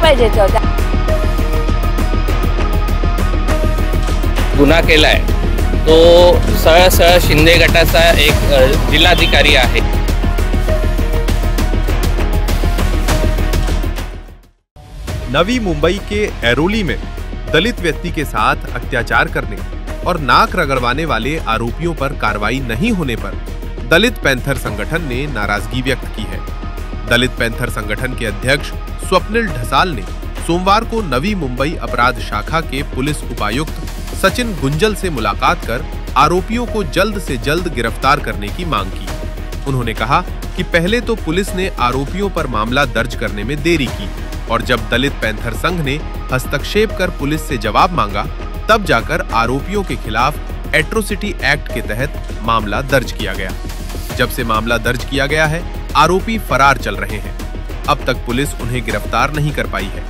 पाहिजे याच्यावर। गुन्हा केलाय तो सरळ शिंदे गटाचा एक जिल्हाधिकारी आहे। नवी मुंबई के ऐरोली में दलित व्यक्ति के साथ अत्याचार करने और नाक रगड़वाने वाले आरोपियों पर कार्रवाई नहीं होने पर दलित पैंथर संगठन ने नाराजगी व्यक्त की है। दलित पैंथर संगठन के अध्यक्ष स्वप्निल ढसाल ने सोमवार को नवी मुंबई अपराध शाखा के पुलिस उपायुक्त सचिन गुंजल से मुलाकात कर आरोपियों को जल्द से जल्द गिरफ्तार करने की मांग की। उन्होंने कहा कि पहले तो पुलिस ने आरोपियों पर मामला दर्ज करने में देरी की और जब दलित पैंथर संघ ने हस्तक्षेप कर पुलिस से जवाब मांगा तब जाकर आरोपियों के खिलाफ एट्रोसिटी एक्ट के तहत मामला दर्ज किया गया। जब से मामला दर्ज किया गया है, आरोपी फरार चल रहे हैं। अब तक पुलिस उन्हें गिरफ्तार नहीं कर पाई है।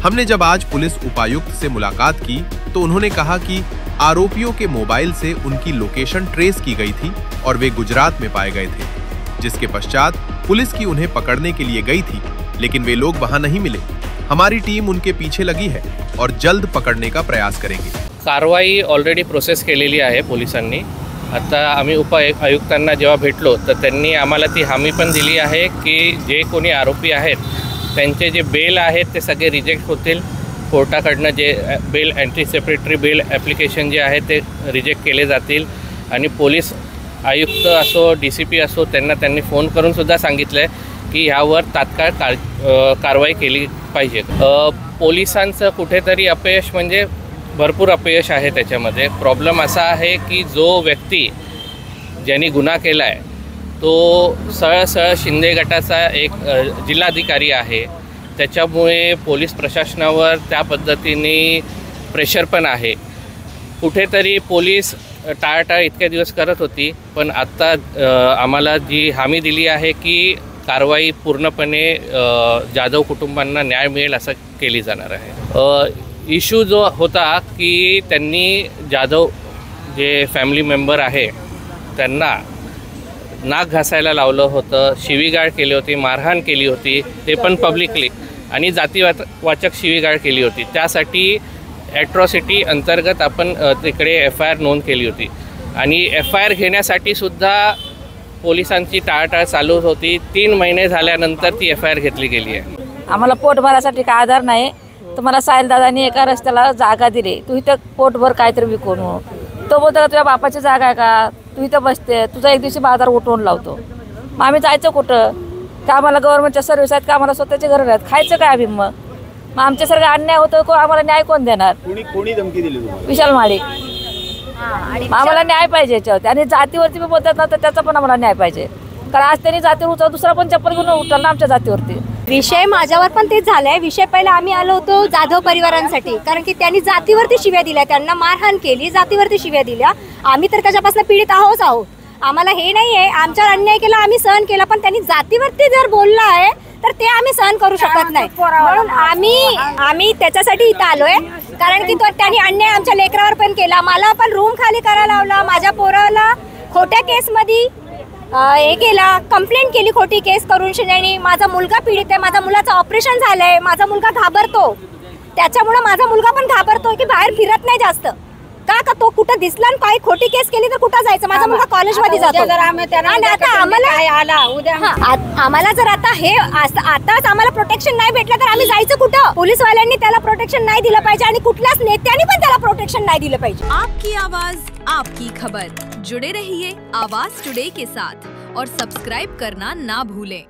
हमने जब आज पुलिस उपायुक्त से मुलाकात की तो उन्होंने कहा कि आरोपियों के मोबाइल से उनकी लोकेशन ट्रेस की गई थी और वे गुजरात में पाए गए थे, जिसके पश्चात पुलिस की उन्हें पकड़ने के लिए गई थी, लेकिन वे लोग वहां नहीं मिले। हमारी टीम उनके पीछे लगी है और जल्द पकडणे का प्रयास करेंगे। कारवाई ऑलरेडी प्रोसेस केलेली आहे पोलिसांनी। आता आम्ही उपायुक्तांना जेव्हा भेटलो तर त्यांनी आम्हाला ती हमी पण दिली आहे की जे कोणी आरोपी आहेत त्यांचे जे बेल आहेत ते सगळे रिजेक्ट होतील। कोर्टाकडनं जे बेल अँटीसिपेटरी बेल ॲप्लिकेशन जे आहे ते रिजेक्ट केले जातील आणि पोलीस आयुक्त असो DCP असो त्यांनी फोन करून सुद्धा सांगितलं आहे की यावर तात्काळ कारवाई केली पाहिजे। पोलिसांचं कुठेतरी अपयश म्हणजे भरपूर अपयश आहे त्याच्यामध्ये। प्रॉब्लेम असा आहे की जो व्यक्ती ज्यांनी गुन्हा केला आहे तो सरळ शिंदे गटाचा एक जिल्हाधिकारी आहे, त्याच्यामुळे पोलीस प्रशासनावर त्या पद्धतीने प्रेशर पण आहे। कुठेतरी पोलीस टाळाटाळ इतके दिवस करत होती, पण आता आम्हाला जी हमी दिली आहे की कारवाई पूर्णपणे जाधव कुटुंबांना न्याय मिळेल असं केली जाणार आहे। इश्यू जो होता की त्यांनी जाधव जे फॅमिली मेंबर आहे त्यांना नाक घासायला लावलं होतं, शिवीगाळ केली होती, मारहाण केली होती, ते पण पब्लिकली, आणि जातीवाचक शिवीगाळ केली होती। त्यासाठी ॲट्रॉसिटी अंतर्गत आपण तिकडे FIR नोंद केली होती आणि FIR घेण्यासाठी सुद्धा पोलिसांची टाळाटाळ चालू होती। 3 महिने झाल्यानंतर ती FIR घेतली गेली आहे। आम्हाला पोट भरासाठी काय आधार नाही। तुम्हाला साहिल दादांनी एका रस्त्याला जागा दिली, तू इथं पोटभर काहीतरी विकून हो। तो बोलतो का तुझ्या बापाची जागा आहे का, तू इथं बसते, तुझा एक दिवशी बाजार उठवून लावतो। मग आम्ही जायचं कुठं? का आम्हाला गव्हर्नमेंटच्या सर्व्हिस आहेत का आम्हाला स्वतःचे घर आहेत? खायचं काय आम्ही? मग आमच्यासारखं अन्याय होतो, आम्हाला न्याय कोण देणार? कोणी धमकी दिली तुम्हाला? विशाल माळी। आम्हाला न्याय पाहिजे याच्यावरती, आणि जातीवरती पण बोलतात ना तर त्याचा पण आम्हाला न्याय पाहिजे। कारण आज त्यांनी जातीवर उचल, दुसरा पण चप्पल घेऊन उठला ना आमच्या जातीवरती। विषय माझ्यावर पण तेच झालाय। विषय पहिला आम्ही आलो होतो जाधव परिवारांसाठी, कारण की त्यांनी जातीवरती शिव्या दिल्या, त्यांना मारहाण केली, जातीवरती शिव्या दिल्या। आम्ही तर त्याच्यापासून पीडित आहोत। आम्हाला हे नाही आहे, आमच्यावर अन्याय केला आम्ही सहन केला, पण त्यांनी जातीवरती जर बोलला आहे तर ते आम्ही सहन करू शकत नाही। म्हणून आम्ही त्याच्यासाठी इथं आलोय, कारण की त्यांनी अन्याय आमच्या लेकरावर पण केला। मला पण रूम खाली करायला लावला, माझ्या पोराला खोट्या केसमध्ये हे केला, कंप्लेंट केली खोटी केस करून शिंदेनी। माझा मुलगा पीडित आहे, माझ्या मुलाचं ऑपरेशन झालंय, माझा मुलगा घाबरतो, त्याच्यामुळे माझा मुलगा पण घाबरतो की बाहेर फिरत नाही जास्त। का तो कुठं दिसला आणि काही खोटी केस केली तर कुठं जायचं? माझा मुलगा कॉलेजमध्ये जातो। आणि आता आम्हाला जर आता हे आताच आम्हाला प्रोटेक्शन नाही भेटलं तर आम्ही जायचं कुठं? पोलीसवाल्यांनी त्याला प्रोटेक्शन नाही दिलं पाहिजे आणि कुठल्याच नेत्यांनी पण त्याला प्रोटेक्शन नाही दिलं पाहिजे। आपकी आवाज आपकी खबर, जुड़े रहिए आवाज टुडे के साथ और सब्सक्राइब करना ना भूलें।